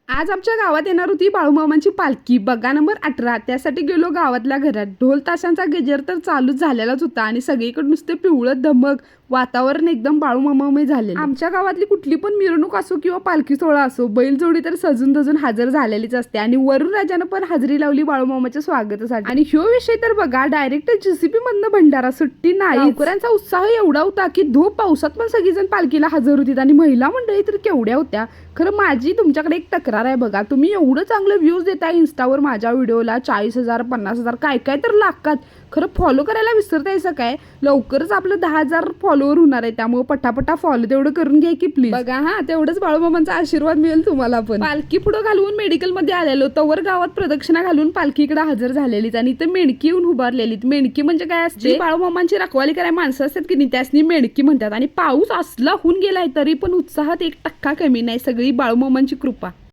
आज आमच्या गावात येणार होती बाळूमामांची पालखी बघा नंबर 18। त्यासाठी गेलो गावातल्या घरात। ढोल ताशांचा गजर तर चालूच झालेलाच होता आणि सगळीकडे नुसते पिवळं धमक, वातावरण एकदम बाळूमामामय झाले। आमच्या गावातली कुठली पण मिरवणूक असो किंवा पालखी सोहळा असो, बैलजोडी तर सजून धजून हजर झालेलीच असते आणि वरुण राजानं पण हजेरी लावली बाळूमामाच्या स्वागतासाठी। आणि ह्यो विषय तर बघा, डायरेक्ट जेसीबी मधनं भंडारा, सुट्टी नाही। गावकऱ्यांचा उत्साह एवढा होता की धो पावसात पण सगळीजण पालखीला हजर होती आणि महिला मंडळी तर केवढ्या होत्या। खरं माझी तुमच्याकडे एक तक्रार आहे बघा, तुम्ही एवढं चांगलं व्ह्यूज देताय इन्स्टावर माझ्या व्हिडिओला, 40,000 50,000 काय काय तर लाखात, खरं फॉलो करायला विसरतायचं काय? लवकरच आपलं 10,000 फॉलोवर होणार आहे, त्यामुळे पटापटा फॉलो तेवढं करून घ्या की प्लीज बघा। हा, तेवढंच बाळूमामांचा आशीर्वाद मिळेल तुम्हाला पण। पालखी पुढे घालून मेडिकल मध्ये आलेलो, तवर गावात प्रदक्षिणा घालून पालखीकडे हजर झालेलीच आणि इथं मेणकी येऊन उभारलेली। मेणकी म्हणजे काय असते? बाळूमामांची रखवाली करायला माणसं असतात की नाही, त्यासनी मेणकी म्हणतात। आणि पाऊस असला होऊन गेलाय तरी पण उत्साहात 1% कमी नाही, सगळी बाळूमामांची कृपा।